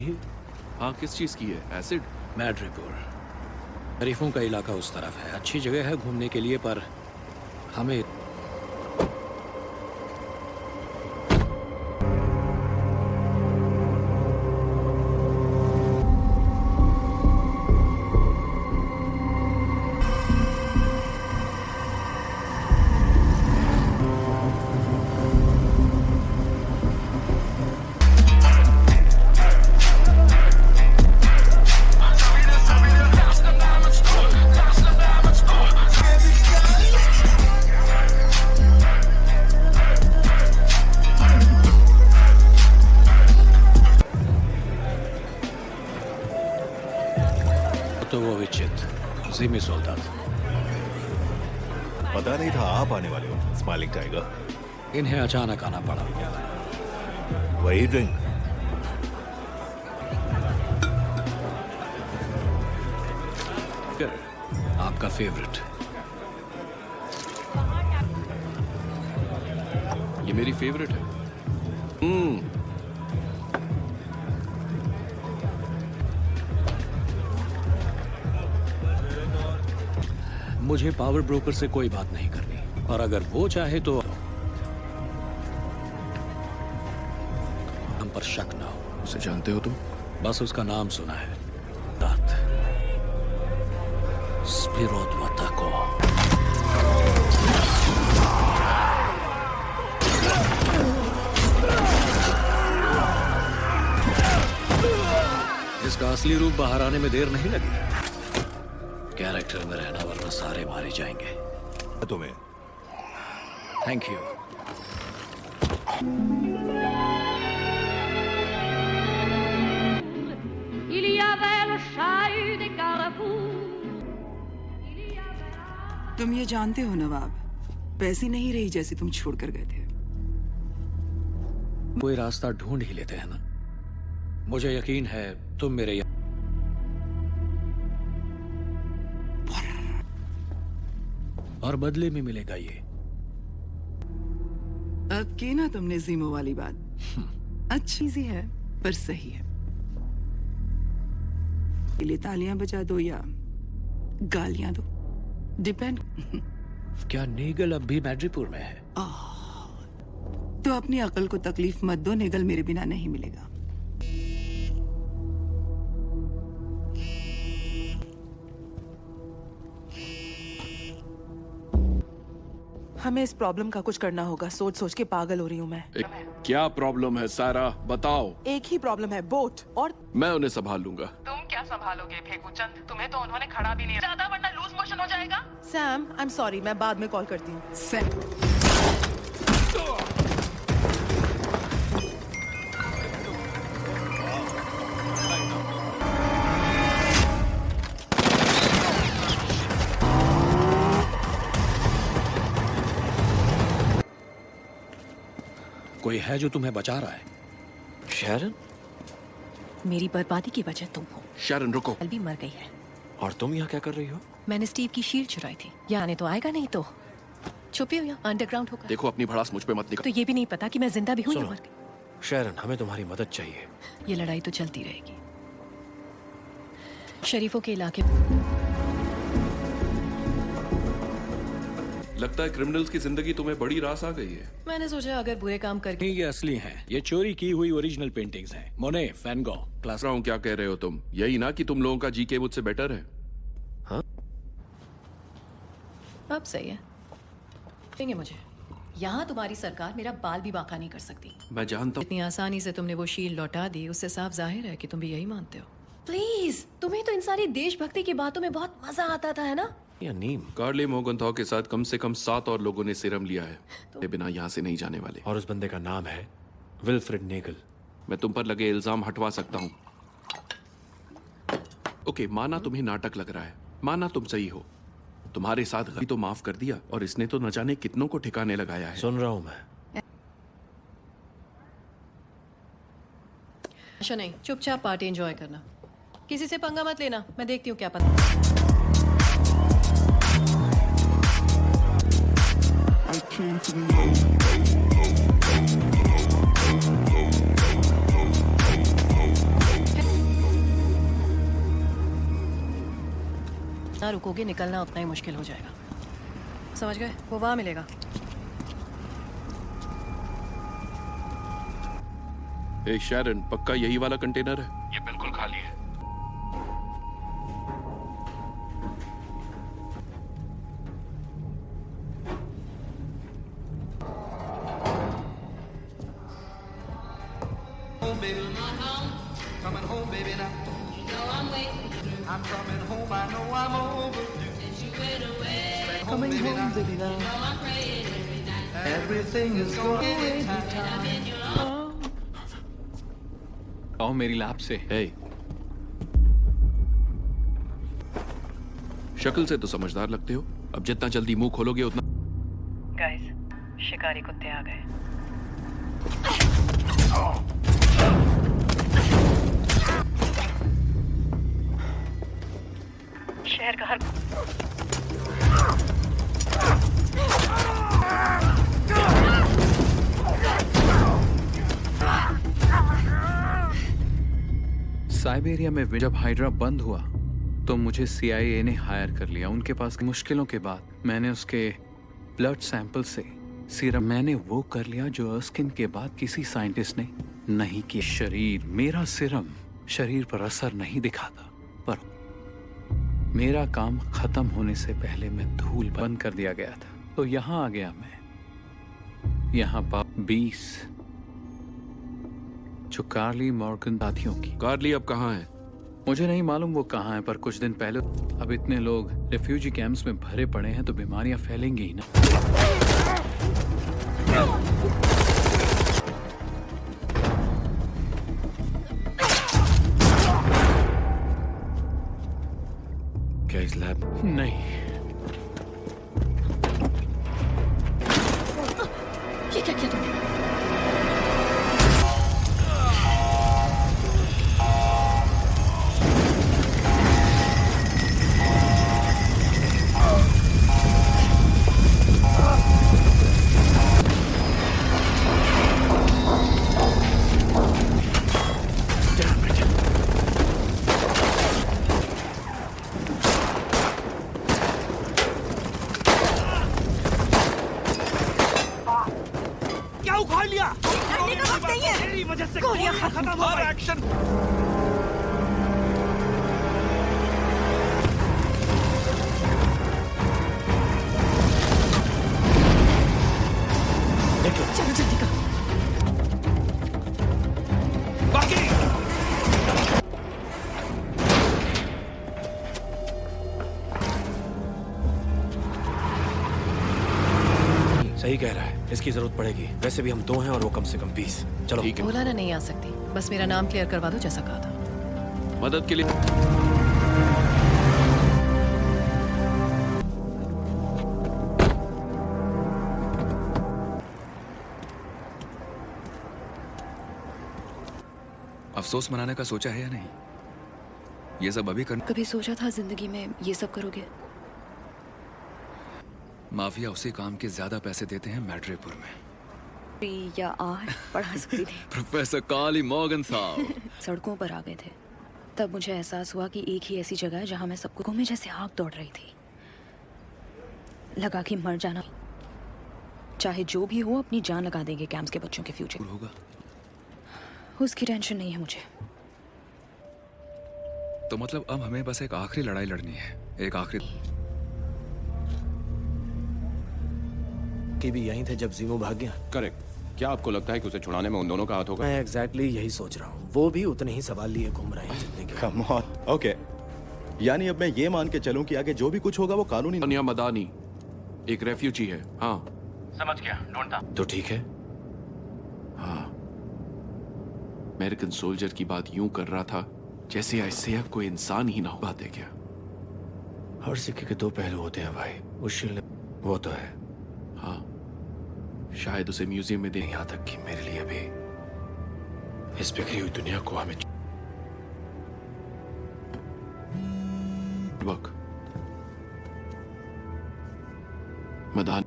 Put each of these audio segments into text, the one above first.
हाँ, किस चीज की है? एसिड? मैड्रिपुर। शरीफों का इलाका उस तरफ है। अच्छी जगह है घूमने के लिए, पर हमें तो वो विचित जिमी सोल्दात। पता नहीं था आप आने वाले हो, स्माइलिंग टाइगर। इन्हें अचानक आना पड़ा। वही ड्रिंक। आपका फेवरेट। ये मेरी फेवरेट है। मुझे पावर ब्रोकर से कोई बात नहीं करनी, और अगर वो चाहे तो हम पर शक ना हो। उसे जानते हो तुम? बस उसका नाम सुना है। दात स्पिरोत वताको। इसका असली रूप बाहर आने में देर नहीं लगी। कैरेक्टर में रहना, वरना सारे मारे जाएंगे। तुम्हें thank you. Il y avait le chahut des carrefours. तुम ये जानते हो नवाब, वैसी नहीं रही जैसी तुम छोड़ कर गए थे। कोई रास्ता ढूंढ ही लेते हैं ना। मुझे यकीन है तुम मेरे और बदले में मिलेगा ये। अब की ना तुमने जीमो वाली बात। अच्छी सी है पर सही है। के लिए तालियां बजा दो या गालियां दो, डिपेंड। क्या नेगल अब भी मैड्रिपुर में है? तो अपनी अकल को तकलीफ मत दो, नेगल मेरे बिना नहीं मिलेगा। हमें इस प्रॉब्लम का कुछ करना होगा। सोच सोच के पागल हो रही हूँ मैं। क्या प्रॉब्लम है सारा? बताओ। एक ही प्रॉब्लम है, बोट। और मैं उन्हें संभाल लूंगा। तुम क्या संभालोगे फेगुचंद? तुम्हें तो उन्होंने खड़ा भी नहीं ज्यादा, वरना लूज मोशन हो जाएगा। सैम, आई एम सॉरी, मैं बाद में कॉल करती हूँ। कोई है जो तुम्हें बचा रहा है? शैरन? मेरी बर्बादी की वजह तुम हो। शैरन रुको। भी मर गई है। और तुम यहाँ क्या कर रही हो? मैंने स्टीव की शील्ड चुराई थी। यहाँ आने तो आएगा नहीं, तो छुपी हो यहाँ अंडरग्राउंड होकर। देखो अपनी भड़ास मुझ पे मत निकाल। तो ये भी नहीं पता कि मैं जिंदा भी हूँ या सुनो, मर गई। शैरन, हमें तुम्हारी मदद चाहिए। ये लड़ाई तो चलती रहेगी। शरीफों के इलाके लगता है क्रिमिनल्स की जिंदगी तुम्हें बड़ी रास आ गई है। मैंने सोचा अगर बुरे काम करके। नहीं, ये असली हैं। ये चोरी की हुई ओरिजिनल पेंटिंग्स हैं। मोने, फैन गो, क्लास। क्या कह रहे हो तुम? यही ना कि तुम लोगों का जीके मुझसे बेटर है। हाँ? अब सही है। देंगे मुझे। यहाँ तुम्हारी सरकार मेरा बाल भी बांका नहीं कर सकती। मैं जानता हूँ। इतनी आसानी से तुमने वो शील्ड लौटा दी, उससे साफ जाहिर है कि तुम भी यही मानते हो। प्लीज, तुम्हें तो इन सारी देशभक्ति की बातों में बहुत मजा आता था, है ना? या नीम। कार्ली मोगनथॉ के साथ कम से कम 7 और लोगों ने सीरम लिया है। तो बिना यहाँ से नहीं जाने वाले। और उस बंदे का नाम है विल्फ्रेड नेगल। मैं तुम पर लगे इल्जाम हटवा सकता हूँ। ओके, माना तुम्हें नाटक लग रहा है, माना तुम सही हो। तुम्हारे साथ गलती तो माफ कर दिया, और इसने तो न जाने कितनों को ठिकाने लगाया है। सुन रहा हूँ मैं। अच्छा नहीं, चुपचाप पार्टी एंजॉय करना। किसी से पंगा मत लेना, मैं देखती हूँ क्या पता। ना रुकोगे निकलना उतना ही मुश्किल हो जाएगा। समझ गए? वो वहाँ मिलेगा। ए शैरन, पक्का यही वाला कंटेनर है? ये बिल्कुल खाली है। Coming home, baby now. Everything is going आओ मेरी लैब से। ए, शक्ल से तो समझदार लगते हो। अब जितना जल्दी मुंह खोलोगे उतना। गाइस, शिकारी कुत्ते आ गए। शहर का हर साइबेरिया में जब हाइड्रा बंद हुआ तो मुझे CIA ने हायर कर लिया। उनके पास मुश्किलों के बाद मैंने उसके ब्लड सैंपल से सीरम मैंने वो कर लिया जो अर्स्किन के बाद किसी साइंटिस्ट ने नहीं किया। शरीर मेरा सीरम शरीर पर असर नहीं दिखाता, पर मेरा काम खत्म होने से पहले मैं धूल बंद कर दिया गया था। तो यहाँ आ गया मैं। यहाँ 20 जो कार्ली मॉर्गन साथियों की। कार्ली अब कहाँ है? मुझे नहीं मालूम वो कहाँ है, पर कुछ दिन पहले अब इतने लोग रिफ्यूजी कैंप्स में भरे पड़े हैं तो बीमारियां फैलेंगी ही ना। क्या इस लैब? नहीं, ये क्या किया तुमने? चलो जल्दी करो। सही कह रहा है, इसकी जरूरत पड़ेगी। वैसे भी हम 2 हैं और वो कम से कम 20। चलो ठीक है। बोला ना नहीं आ सकती, बस मेरा नाम क्लियर करवा दो जैसा कहा था। मदद के लिए अफसोस मनाने का सोचा है या नहीं? ये सब अभी करना। कभी सोचा था जिंदगी में ये सब करोगे? माफिया उसी काम के ज्यादा पैसे देते हैं मैड्रेपुर में। या पढ़ा सकती थी। प्रोफेसर कार्ली मॉर्गन साहब सड़कों पर आ गए थे, तब मुझे एहसास हुआ कि एक ही ऐसी जगह है जहां मैं सबको घूमे जैसे आग दौड़ रही थी। लगा कि मर जाना, चाहे जो भी हो अपनी जान लगा देंगे कैंप्स के बच्चों के फ्यूचर होगा। उसकी टेंशन नहीं है मुझे। तो मतलब अब हमें बस एक आखिरी लड़ाई लड़नी है, एक आखिरी। कि भी यहीं थे जब जीमो भाग गया। करेक्ट। क्या आपको लगता है कि उसे छुड़ाने में उन दोनों का हाथ होगा? मैं एग्जैक्टली यही सोच रहा हूँ। वो भी उतने ही सवाल लिए घूम रहे हैं जितने के। Come on. ओके, यानी अब मैं ये मान के चलूं कि आगे जो भी कुछ होगा वो कानूनी। दुनिया मदानी एक रेफ्यूजी है। हाँ समझ गया, ढूंढता। तो ठीक है। हाँ, अमेरिकन सोल्जर की बात यूं कर रहा था जैसे आइसैया कोई इंसान ही ना हो। बात है क्या? हर सिक्के के 2 पहलू होते हैं भाई। उस वो तो है। हाँ, शायद उसे म्यूजियम में दे। यहाँ तक कि मेरे लिए भी इस बिखरी हुई दुनिया को हमें मदान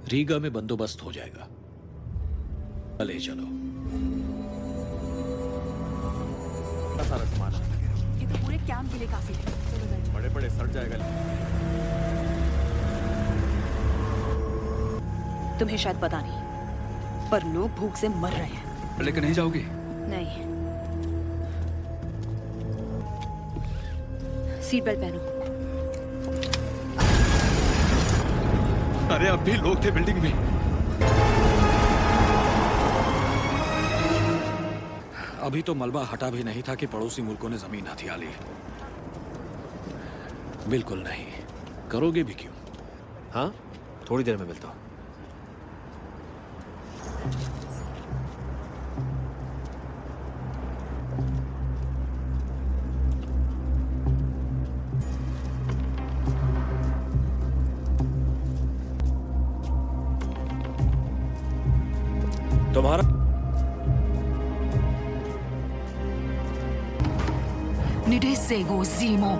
रीगा में बंदोबस्त हो जाएगा। ले चलो। ये तो पूरे कैंप के लिए काफी है। बड़े बड़े सड़ जाएगा। तुम्हें शायद पता नहीं, पर लोग भूख से मर रहे हैं। लेकर नहीं जाओगी? नहीं। सीट बेल्ट पहनो। अरे अब भी लोग थे बिल्डिंग में। अभी तो मलबा हटा भी नहीं था कि पड़ोसी मुल्कों ने जमीन हथिया ली। बिल्कुल नहीं। करोगे भी क्यों? हाँ, थोड़ी देर में मिलता हूँ। तुम्हारा Nidesego Zimo.